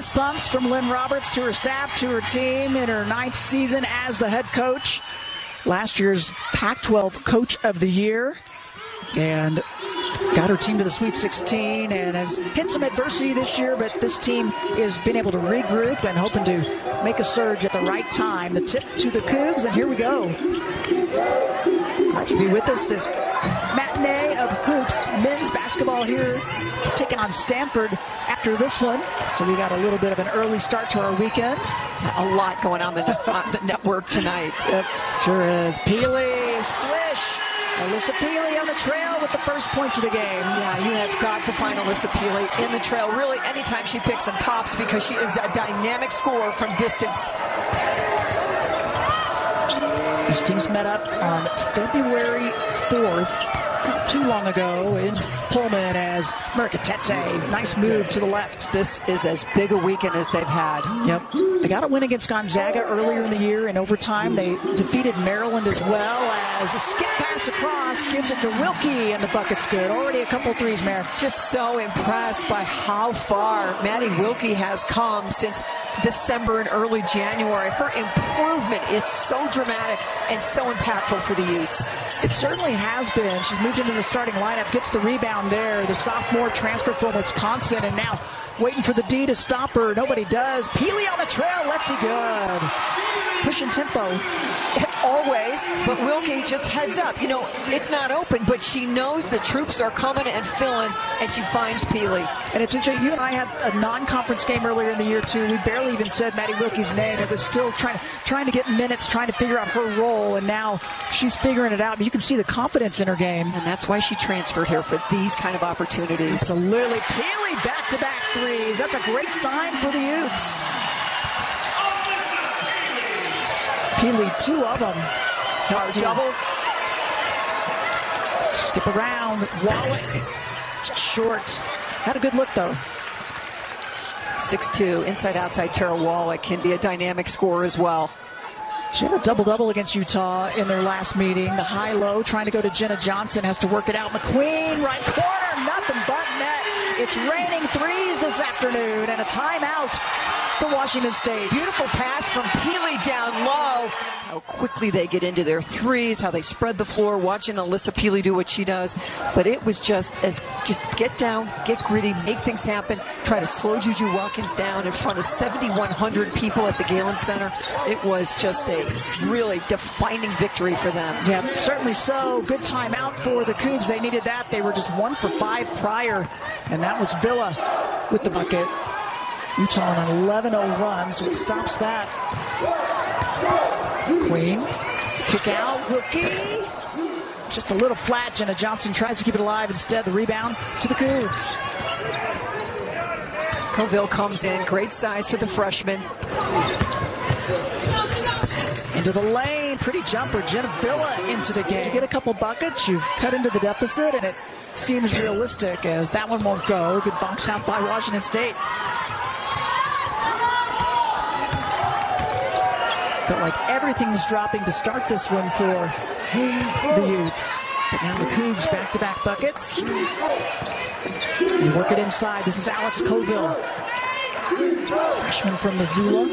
fist bumps from Lynn Roberts to her staff, to her team in her 9th season as the head coach. Last year's Pac-12 Coach of the Year. And got her team to the Sweet 16 and has hit some adversity this year, but this team has been able to regroup and hoping to make a surge at the right time. The tip to the Cougs, and here we go. Glad to be with us this matinee of hoops. Men's basketball here taking on Stanford after this one. So we got a little bit of an early start to our weekend. A lot going on the network tonight. Yep, sure is. Pili, swish. Alissa Pili on the trail with the first points of the game. Yeah, you have got to find Alissa Pili in the trail, really, anytime she picks and pops, because she is a dynamic scorer from distance. These teams met up on February 4th, not too long ago, in Pullman as Mercatete. Nice move to the left. This is as big a weekend as they've had. Yep. They got a win against Gonzaga earlier in the year. In overtime, they defeated Maryland as well, as a skip pass across gives it to Wilkie, and the bucket's good. Already a couple threes, Mare. Just so impressed by how far Maddie Wilkie has come since December and early January. Her improvement is so dramatic and so impactful for the Utes. It certainly has been. She's moved into the starting lineup, gets the rebound there. The sophomore transfer from Wisconsin, and now waiting for the D to stop her. Nobody does. Pili on the trail, lefty good. Pushing tempo. Always, but Wilkie just heads up. You know, it's not open, but she knows the troops are coming and filling, and she finds Pili. And it's interesting, you and I had a non-conference game earlier in the year, too. We barely even said Maddie Wilkie's name. It was still trying to get minutes, trying to figure out her role, and now she's figuring it out. But you can see the confidence in her game. And that's why she transferred here, for these kind of opportunities. Absolutely. Pili back-to-back threes. That's a great sign for the Utes. Pili, 2 of them. Double. Skip around. Wallach just short. Had a good look, though. 6'2", inside-outside Tara Wallach can be a dynamic scorer as well. She had a double-double against Utah in their last meeting. The high-low trying to go to Jenna Johnson, has to work it out. McQueen, right corner, nothing but net. It's raining threes this afternoon, and a timeout for Washington State. Beautiful pass from Pili down low. How quickly they get into their threes, how they spread the floor, watching Alissa Pili do what she does. But it was just get down, get gritty, make things happen, try to slow Juju Watkins down in front of 7,100 people at the Galen Center. It was just a really defining victory for them. Yeah, certainly so. Good timeout for the Cougs. They needed that. They were just 1 for 5 prior, and that was Villa with the bucket. Utah on an 11-0 run, so it stops that. Queen, kick out, Wilkie. Just a little flat. Jenna Johnson tries to keep it alive. Instead, the rebound to the Cougs. Coville comes in, great size for the freshman. Into the lane, pretty jumper. Jenna Villa into the game. You get a couple buckets, you've cut into the deficit, and it seems realistic as that one won't go. Good bounce out by Washington State. Felt like everything was dropping to start this one for the Utes. But now the Cougs back-to-back buckets. You work it inside. This is Alex Coville. Freshman from Missoula.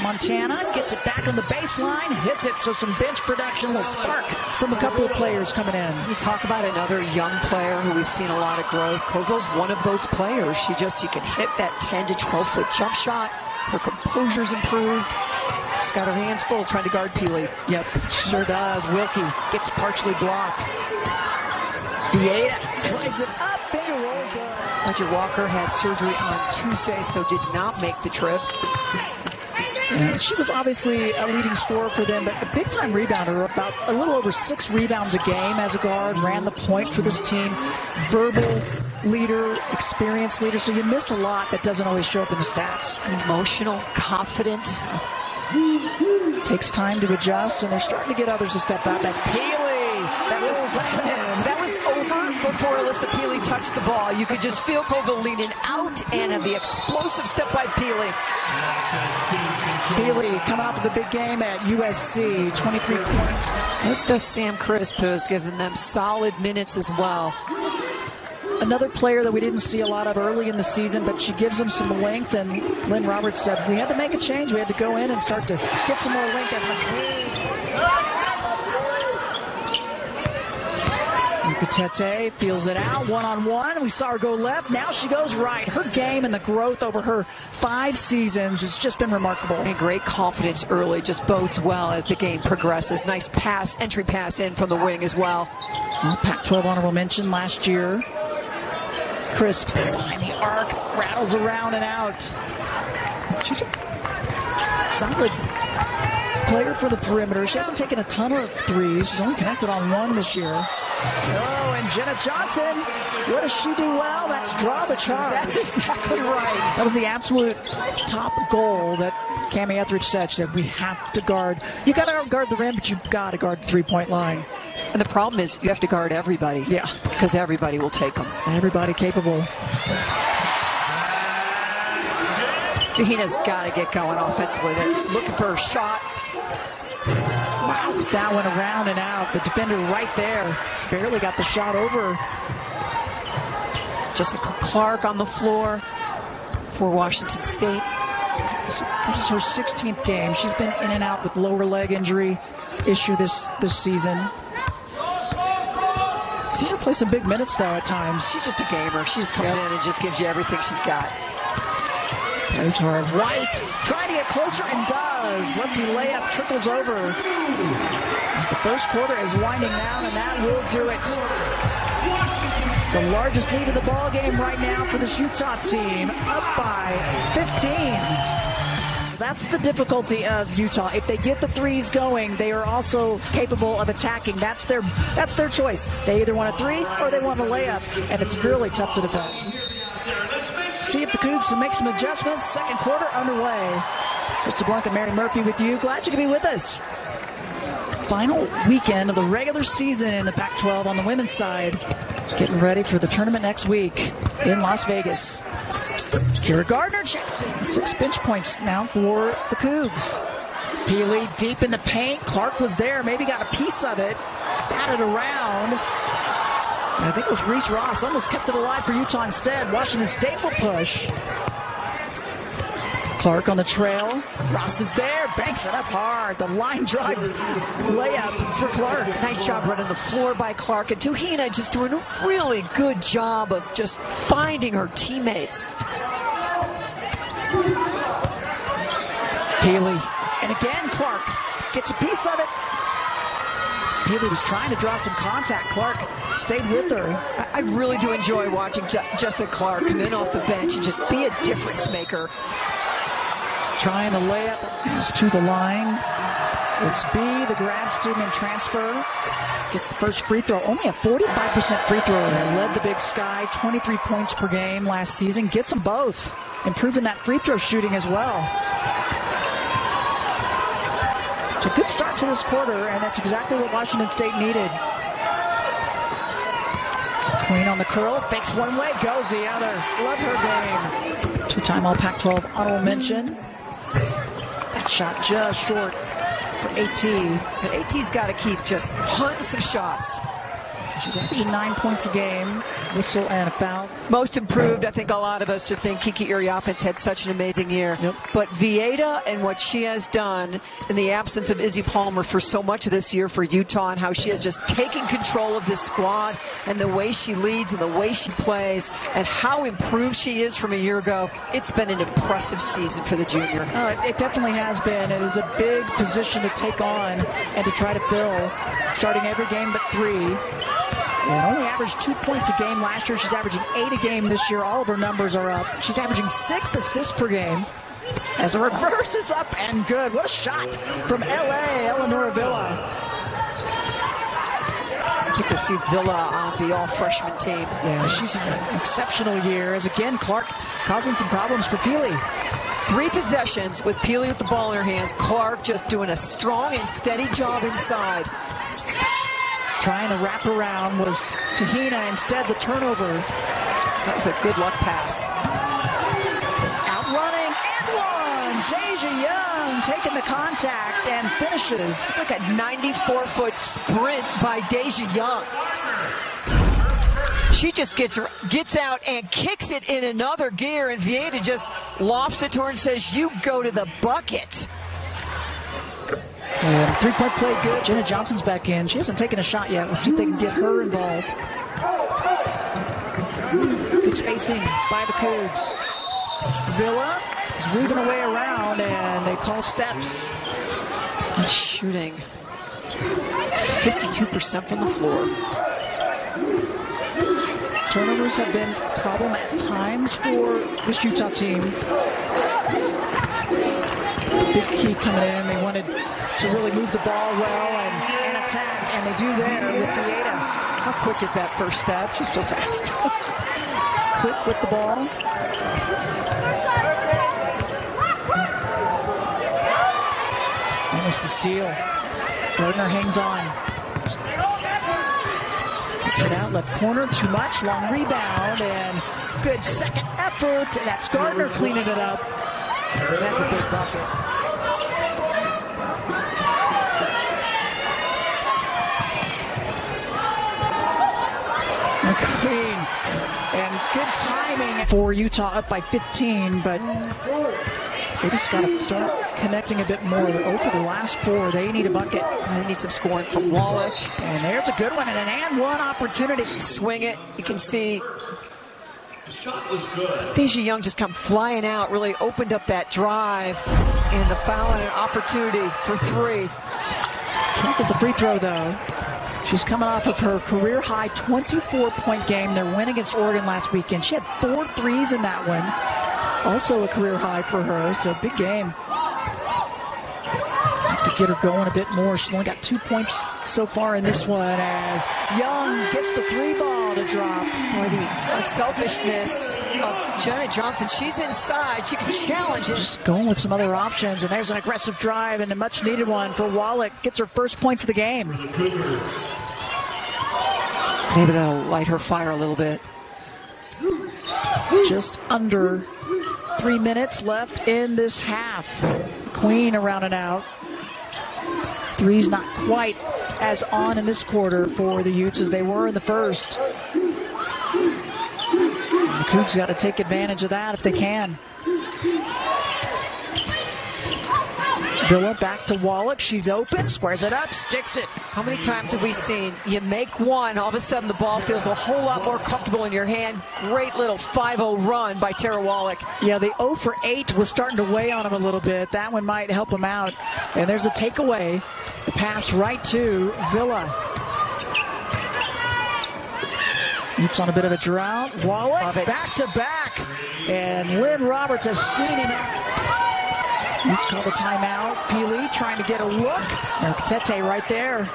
Montana gets it back on the baseline, hits it, so some bench production will spark from a couple of players coming in. You talk about another young player who we've seen a lot of growth. Coville's one of those players. You can hit that 10 to 12 foot jump shot. Her composure's improved. She's got her hands full trying to guard Pili. Yep, sure does. Wilkie gets partially blocked. Vieta drives it up, finger roll good. Ledger Walker had surgery on Tuesday, so did not make the trip. And she was obviously a leading scorer for them, but a big-time rebounder, about a little over 6 rebounds a game as a guard, ran the point for this team. Verbal leader, experienced leader, so you miss a lot that doesn't always show up in the stats. Emotional, confident. Takes time to adjust, and they're starting to get others to step up. As Pili, that was over before Alissa Pili touched the ball. You could just feel Coville leaning out, and the explosive step by Pili. Pili coming off of the big game at USC, 23 points. This does Sam Crisp, who has given them solid minutes as well. Another player that we didn't see a lot of early in the season, but she gives them some length, and Lynn Roberts said we had to make a change. We had to go in and start to get some more length as McQueen. Katete feels it out, one-on-one. We saw her go left. Now she goes right. Her game and the growth over her 5 seasons has just been remarkable. And great confidence early, just bodes well as the game progresses. Nice pass, entry pass in from the wing as well. Pac-12 honorable mention last year. Crisp behind the arc, rattles around and out. She's a solid player for the perimeter. She hasn't taken a ton of threes. She's only connected on 1 this year. Oh, and Jenna Johnson, what does she do well? That's draw the charge. That's exactly right. That was the absolute top goal that Cammie Etheridge said. She said, we have to guard. You got to guard the rim, but you've got to guard the three-point line. And the problem is you have to guard everybody. Yeah. Because everybody will take them. Everybody capable. Tahina's got to get going offensively. They're just looking for a shot. Wow, that went around and out. The defender right there barely got the shot over. Jessica Clark on the floor for Washington State. This is her 16th game. She's been in and out with lower leg injury issue this season. She's gonna play some big minutes though at times. She's just a gamer. She just comes in and just gives you everything she's got. Plays hard. White trying to get closer and does. Lefty layup trickles over. As the first quarter is winding down, and that will do it. The largest lead of the ball game right now for this Utah team, up by 15. That's the difficulty of Utah. If they get the threes going, they are also capable of attacking. That's their choice. They either want a three or they want a layup, and it's really tough to defend. See if the Cougs can make some adjustments. Second quarter underway. Mr. Blanca, Mary Murphy with you. Glad you could be with us. Final weekend of the regular season in the Pac-12 on the women's side. Getting ready for the tournament next week in Las Vegas. Kira Gardner checks in. 6 bench points now for the Cougs. Pili deep in the paint. Clark was there. Maybe got a piece of it. Batted around. I think it was Reese Ross. Almost kept it alive for Utah instead. Washington State will push. Clark on the trail. Ross is there. Banks it up hard. The line drive layup for Clark. Nice job running the floor by Clark. And Tahina just doing a really good job of just finding her teammates. Pili. And again, Clark gets a piece of it. Pili was trying to draw some contact. Clark stayed with her. I really do enjoy watching Jessica Clark come in off the bench and just be a difference maker. Trying the layup. Pass to the line. It's B, the grad student in transfer. Gets the first free throw. Only a 45% free throw. Led the Big Sky. 23 points per game last season. Gets them both. Improving that free throw shooting as well. So good start to this quarter, and that's exactly what Washington State needed. Queen on the curl, fakes one way, goes the other. Love her game. Two-time All Pac-12 honorable mention. That shot just short for AT. But AT's got to keep just hunting some shots. She's averaging 9 points a game, whistle and a foul. Most improved, I think a lot of us just think Kiki Iriaphant's had such an amazing year. Yep. But Vieta and what she has done in the absence of Izzy Palmer for so much of this year for Utah, and how she has just taken control of this squad and the way she leads and the way she plays and how improved she is from a year ago. It's been an impressive season for the junior. It definitely has been. It is a big position to take on and to try to fill, starting every game but 3. And only averaged 2 points a game last year. She's averaging 8 a game this year. All of her numbers are up. She's averaging 6 assists per game. As the reverse is up and good. What a shot from LA, Eleanor Villa. I think we'll see Villa on the all-freshman team. Yeah, she's had an exceptional year. As again, Clark causing some problems for Pili. 3 possessions with Pili with the ball in her hands. Clark just doing a strong and steady job inside. Trying to wrap around was Tahina. Instead, the turnover. That was a good luck pass. Outrunning and one. Dasia Young taking the contact and finishes. It's like a 94-foot sprint by Dasia Young. She just gets out and kicks it in another gear, and Vieta just lofts it to her and says, "You go to the bucket." And three-point play good. Jenna Johnson's back in. She hasn't taken a shot yet. We'll see if they can get her involved. Good spacing by the Cougs. Villa is weaving away around, and they call steps. And shooting 52% from the floor. Turnovers have been a problem at times for this Utah team. Big key coming in. They wanted to really move the ball well and attack, and they do there with Vieta. How quick is that first step? She's so fast. Quick with the ball. Almost a steal. Gardner hangs on. Gets it out left corner. Too much. Long rebound and good second effort. And that's Gardner cleaning it up. That's a big bucket. McQueen, and good timing for Utah up by 15, but they just got to start connecting a bit more. They're 0 for the last 4. They need a bucket. They need some scoring from Wallach. And there's a good one and an and one opportunity. Swing it. You can see Dasia Young just come flying out, really opened up that drive, and the foul and an opportunity for 3. Can't get the free throw, though. She's coming off of her career-high 24-point game. Their win against Oregon last weekend. She had 4 threes in that one. Also a career high for her, so big game. Have to get her going a bit more. She's only got 2 points so far in this one as Young gets the 3 ball to drop. Boy, the selfishness of Jenna Johnson. She's inside. She can challenge it. Just going with some other options, and there's an aggressive drive and a much-needed one for Wallach. Gets her first points of the game. Maybe that'll light her fire a little bit. Just under 3 minutes left in this half. McQueen around and out. Three's not quite as on in this quarter for the Utes as they were in the first. And the Cougs got to take advantage of that if they can. Villa back to Wallach. She's open, squares it up, sticks it. How many times have we seen you make one, all of a sudden the ball feels a whole lot more comfortable in your hand? Great little 5-0 run by Tara Wallach. Yeah, the 0 for 8 was starting to weigh on him a little bit. That one might help him out. And there's a takeaway. The pass right to Villa. Utes on a bit of a drought. Wallach back to back. And Lynn Roberts has seen him out. Utes call the timeout. Pili trying to get a look. Mercatete right there.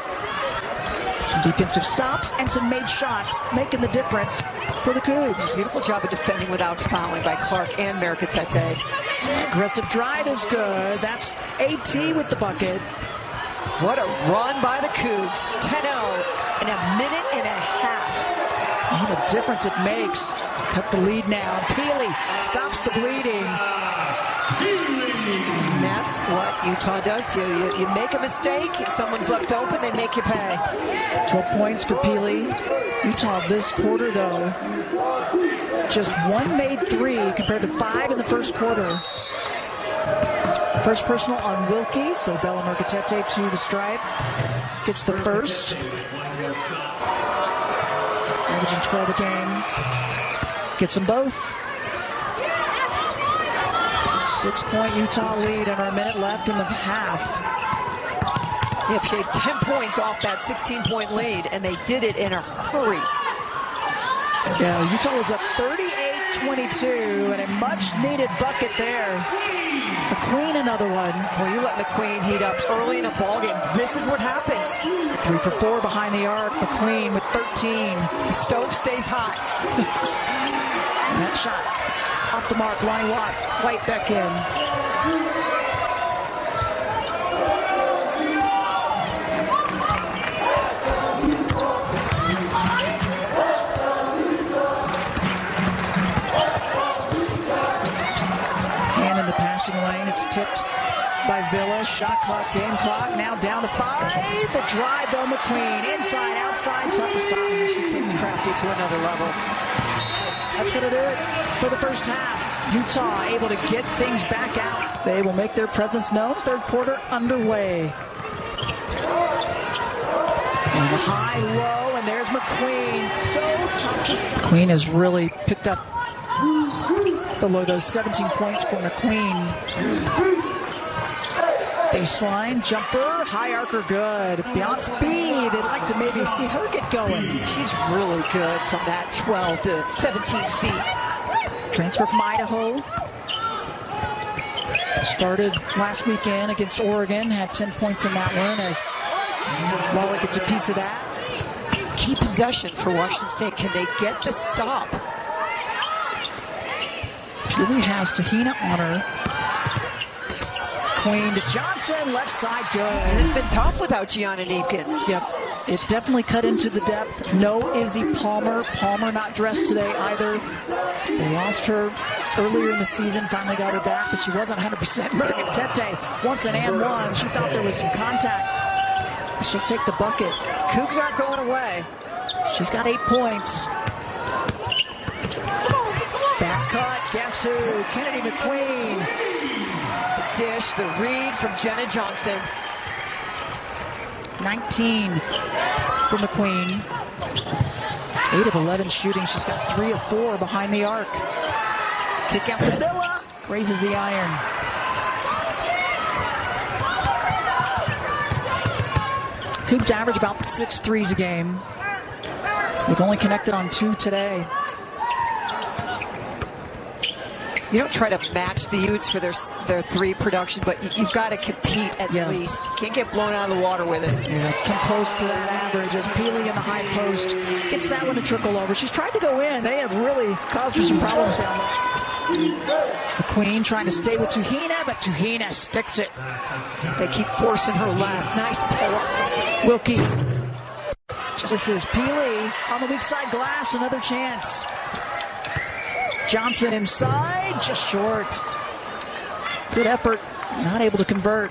Some defensive stops and some made shots, making the difference for the Cougs. Beautiful job of defending without fouling by Clark and Mercatete. Aggressive drive is good. That's AT with the bucket. What a run by the Cougs. 10-0 in a minute and a half. What a difference it makes. Cut the lead now. Pili stops the bleeding. And that's what Utah does to you. You make a mistake, someone's left open, they make you pay. 12 points for Pili. Utah this quarter, though, just 1 made 3 compared to 5 in the first quarter. First personal on Wilkie, so Bella Mercatete to the stripe. Gets the first. Averaging 12 a game. Gets them both. 6-point Utah lead and a minute left in the half. They have shaved 10 points off that 16-point lead, and they did it in a hurry. Yeah, Utah was up 38-22, and a much-needed bucket there. McQueen another one. Well, you let McQueen heat up early in a ballgame. This is what happens. 3 for 4 behind the arc. McQueen with 13. The stove stays hot. That shot off the mark. Lonnie White back in. And in the passing lane, it's tipped by Villa. Shot clock, game clock, now down to 5. The drive, though, McQueen. Inside, outside, tough to stop. She takes Crafty to another level. That's going to do it for the first half. Utah able to get things back out. They will make their presence known. Third quarter underway. And the high, low, and there's McQueen. So tough to stop. McQueen has really picked up the low. Those 17 points for McQueen. Baseline, jumper, high archer, good. Beyond speed, they'd like to maybe see her get going. She's really good from that 12 to 17 feet. Transfer from Idaho. Started last weekend against Oregon, had 10 points in that one as Lawler gets a piece of that. Key possession for Washington State. Can they get the stop? Pili has Tahina on her. Queen to Johnson, left side, good. And it's been tough without Gianna Neepkins. Yep, it's definitely cut into the depth. No Izzy Palmer. Palmer not dressed today either. They lost her earlier in the season, finally got her back, but she wasn't 100%. Morgan Tete, once an and one. She thought there was some contact. She'll take the bucket. Cougs aren't going away. She's got 8 points. Back cut, guess who? Kennady McQueen. Dish, the read from Jenna Johnson. 19 for McQueen. 8 of 11 shooting. She's got 3 of 4 behind the arc. Kick out to Villa. Grazes the iron. Cougs average about 6 threes a game. They've only connected on 2 today. You don't try to match the Utes for their 3 production, but you've got to compete at least. You can't get blown out of the water with it. Yeah, come close to that average as Pili in the high post gets that one to trickle over. She's tried to go in. They have really caused her some problems down there. McQueen trying to stay with Tahina, but Tahina sticks it. They keep forcing her left. Nice pull-up. Wilkie. This is Pili on the weak side glass. Another chance. Johnson inside, just short. Good effort, not able to convert.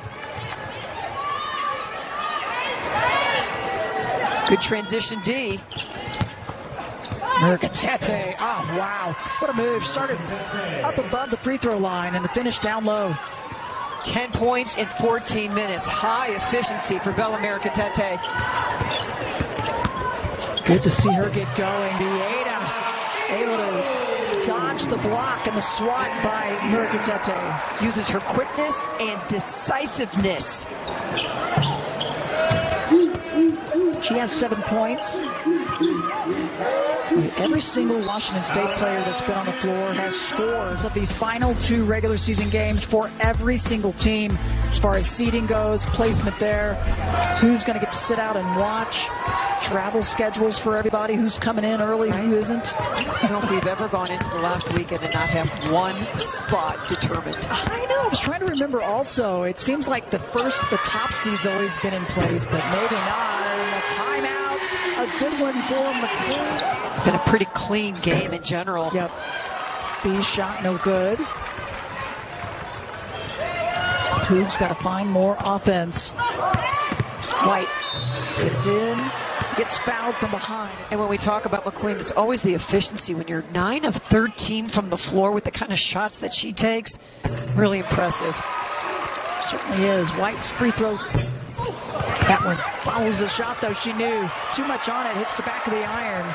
Good transition D. Mercatete, oh wow, what a move. Started up above the free throw line and the finish down low. 10 points in 14 minutes. High efficiency for Bella Mercatete. Good to see her get going. Bieda able to dodge the block and the swat by Mercatete. Uses her quickness and decisiveness. She has 7 points. Every single Washington State player that's been on the floor has scores of these final 2 regular season games for every single team. As far as seeding goes, placement there, who's going to get to sit out and watch, travel schedules for everybody, who's coming in early, who isn't. I don't know if we've ever gone into the last weekend and not have one spot determined. I know. I was trying to remember also. It seems like the top seed's always been in place, but maybe not. And a timeout, a good one for McQueen. Been a pretty clean game in general. Yep. B shot no good. Cougs got to find more offense. White gets in, gets fouled from behind. And when we talk about McQueen, it's always the efficiency. When you're 9 of 13 from the floor with the kind of shots that she takes, really impressive. Certainly is. White's free throw. That one follows the shot, though. She knew too much on it. Hits the back of the iron.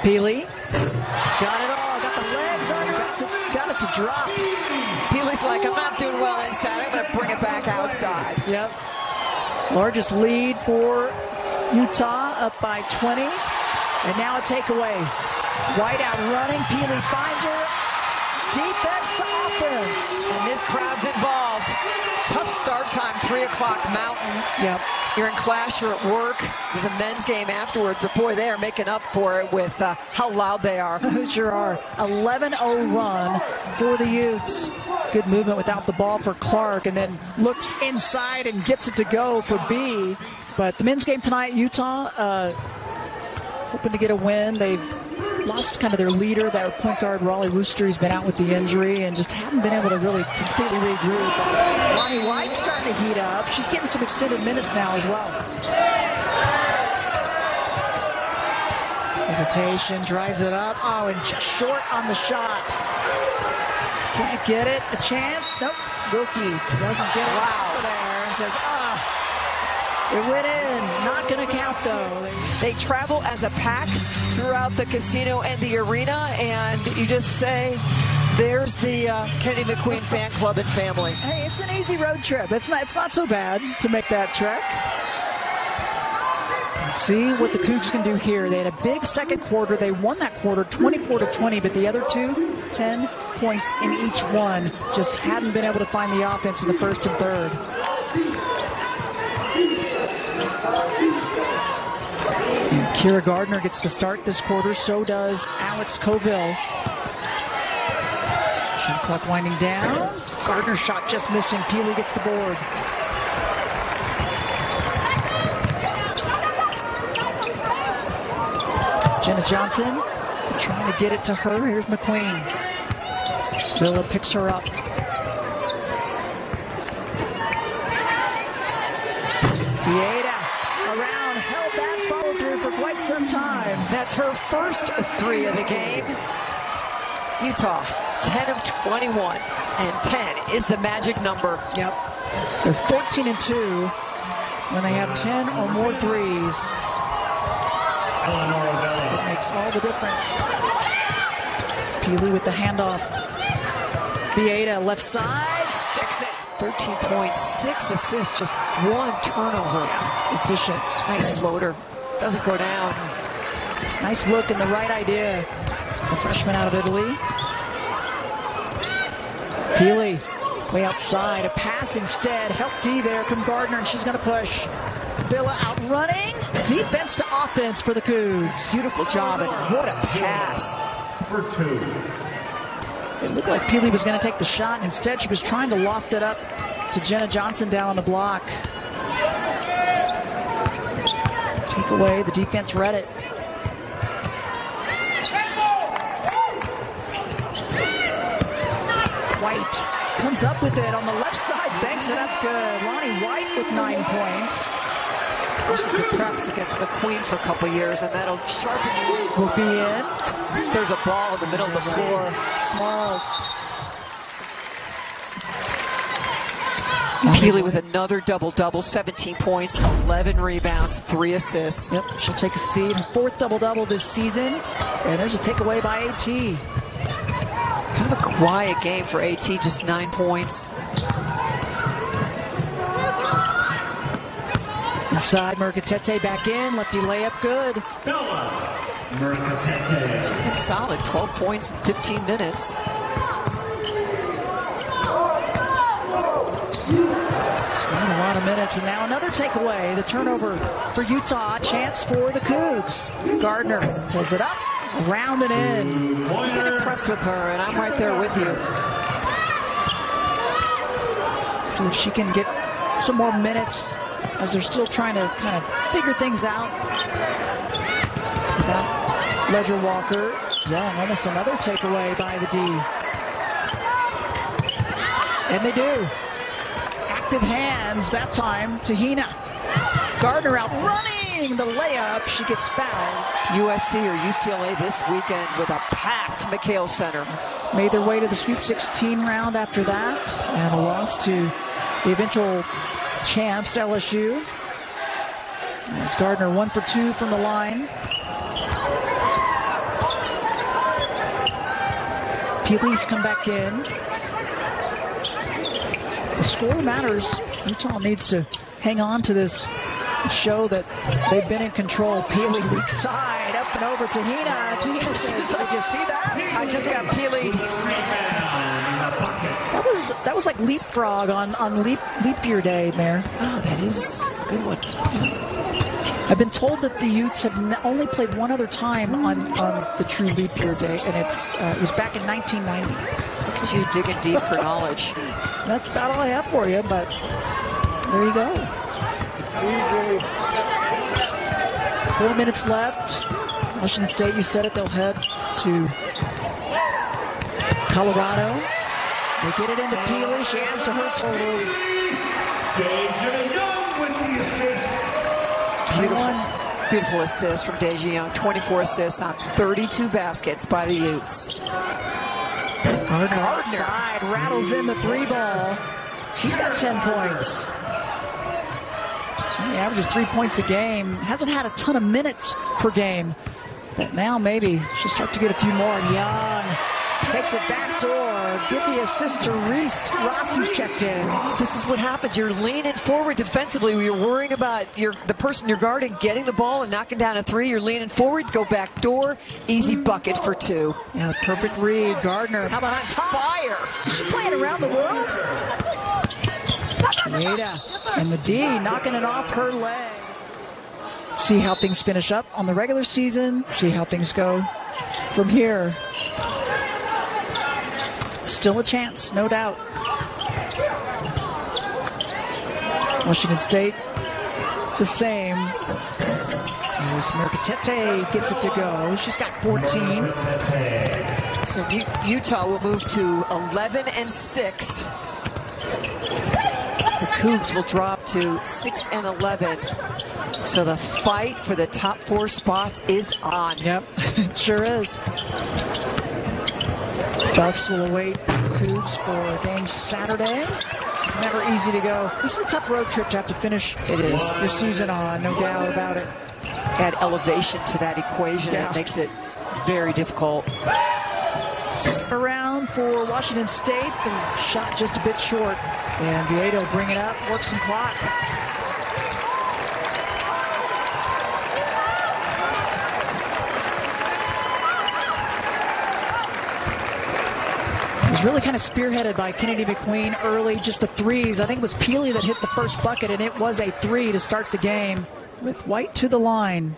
Pili got it all. Got the legs under. Got it to drop. Pili's like, I'm not doing well inside. I'm going to bring it back outside. Yep. Largest lead for Utah, up by 20. And now a takeaway. White out running. Pili finds her. Defense to offense. And this crowd's involved. Tough start time, 3 o'clock Mountain. Yep. You're in class, you're at work. There's a men's game afterward, but boy, they are making up for it with how loud they are. Sure are. 11-0 run for the Utes. Good movement without the ball for Clark, and then looks inside and gets it to go for B. But the men's game tonight, Utah, hoping to get a win. They've lost kind of their leader, their point guard, Raleigh Wooster. He's been out with the injury and just haven't been able to really completely regroup. Lonnie White starting to heat up. She's getting some extended minutes now as well. Hesitation, drives it up. Oh, and just short on the shot. Can't get it. A chance. Nope. Wilkie doesn't get it out there and says, it went in. Not going to count, though. They travel as a pack throughout the casino and the arena, and you just say, there's the Kennady McQueen fan club and family. Hey, it's an easy road trip. It's not so bad to make that trek. See what the Cougs can do here. They had a big second quarter. They won that quarter 24-20, but the other two, 10 points in each one. Just hadn't been able to find the offense in the first and third. And Kira Gardner gets the start this quarter. So does Alex Colville. Shot clock winding down. Gardner's shot just missing. Pili gets the board. Jenna Johnson trying to get it to her. Here's McQueen. Villa picks her up. Vieta around, held that follow through for quite some time. That's her first three of the game. Utah, 10 of 21, and 10 is the magic number. Yep. They're 14-2 when they have 10 or more threes. It makes all the difference. Pili with the handoff. Vieta left side, sticks it. 13 points, 6 assists, just 1 turnover. Yeah, efficient. Nice floater. Doesn't go down. Nice look and the right idea. The freshman out of Italy. Pili way outside. A pass instead. Help D there from Gardner, and she's going to push. Villa out running. Defense to offense for the Cougs. Beautiful job, and what a pass. For 2. It looked like Pili was going to take the shot, and instead she was trying to loft it up to Jenna Johnson down on the block. Take away, the defense read it. White comes up with it on the left side, banks it up good. Lonnie White with 9 points. Versus the preps against McQueen for a couple years, and that'll sharpen you. Will be in. There's a ball in the middle of the floor. Small. Pili with another double-double, 17 points, 11 rebounds, 3 assists. Yep, she'll take a seat. Her 4th double-double this season. And there's a takeaway by AT. Kind of a quiet game for AT, just 9 points. Inside, Mercatete back in. Lefty layup good. She's been solid, 12 points in 15 minutes. It's not a lot of minutes. And now another takeaway. The turnover for Utah. Chance for the Cougs. Gardner pulls it up, around and in. I've been impressed with her, and I'm right there with you. See if she can get some more minutes as they're still trying to kind of figure things out. Without Ledger Walker. Yeah, almost another takeaway by the D. And they do. Active hands that time to Hina. Gardner out running the layup. She gets fouled. USC or UCLA this weekend with a packed McHale Center. Made their way to the Sweet 16 round after that. And a loss to the eventual champs, LSU. As Gardner 1 for 2 from the line. Pili's come back in. The score matters. Utah needs to hang on to this, show that they've been in control. Pili weak side, up and over to Hina. Hina says, "Did you see that? I just got Pili." That was like leapfrog on leap year day, Mayor. Oh, that is a good one. I've been told that the Utes have only played one other time on the true leap year day, and it was back in 1990. Look at you digging deep for knowledge. That's about all I have for you, but there you go. 4 minutes left. Washington State, you said it, they'll head to Colorado. They get it into Pili. She adds to her totals. Dasia Young with the assist. Beautiful assist from Dasia Young. 24 assists on 32 baskets by the Utes. Gardner outside, rattles in the 3-ball. She's got 10 points. He averages 3 points a game. Hasn't had a ton of minutes per game. But now maybe she'll start to get a few more. Young takes it back door. Give the assist to Reese Ross, who's checked in. This is what happens. You're leaning forward defensively. You're worrying about the person you're guarding getting the ball and knocking down a 3. You're leaning forward, go back door, easy bucket for 2. Yeah, perfect read. Gardner, how about on top? Fire! Is she playing around the world? Ada and the D knocking it off her leg. See how things finish up on the regular season. See how things go from here. Still a chance, no doubt. Washington State, the same. As Mercatete gets it to go. She's got 14. So Utah will move to 11-6. The Cougs will drop to 6-11. So the fight for the top 4 spots is on. Yep, it sure is. Buffs will await Cougs for a game Saturday. Never easy to go. This is a tough road trip to have to finish your season on, no doubt about it. Add elevation to that equation. Yeah. It makes it very difficult. Around for Washington State. The shot just a bit short. And Vieto will bring it up, work some clock. It was really kind of spearheaded by Kennady McQueen early, just the threes. I think it was Pili that hit the first bucket, and it was a 3 to start the game with White to the line.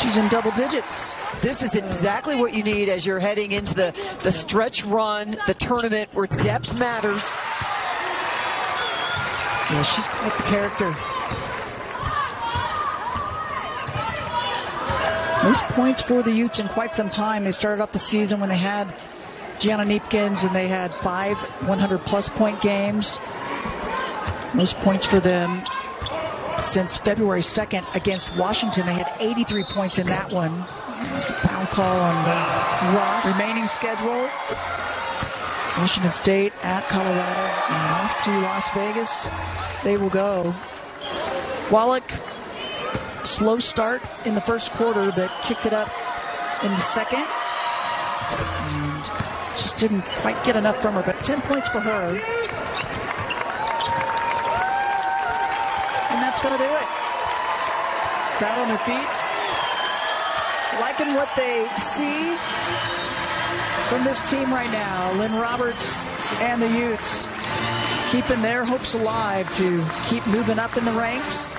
She's in double digits. This is exactly what you need as you're heading into the stretch run, the tournament where depth matters. Yeah, she's quite the character. Most points for the Utes in quite some time. They started off the season when they had Gianna Neepkins, and they had 5 100-plus point games. Most points for them since February 2nd against Washington. They had 83 points in that one. There's a foul call on Ross. Remaining schedule: Washington State at Colorado and off to Las Vegas. They will go. Wallach, slow start in the first quarter, but kicked it up in the second. And just didn't quite get enough from her, but 10 points for her. And that's going to do it. Crowd on their feet. Liking what they see from this team right now. Lynn Roberts and the Utes keeping their hopes alive to keep moving up in the ranks.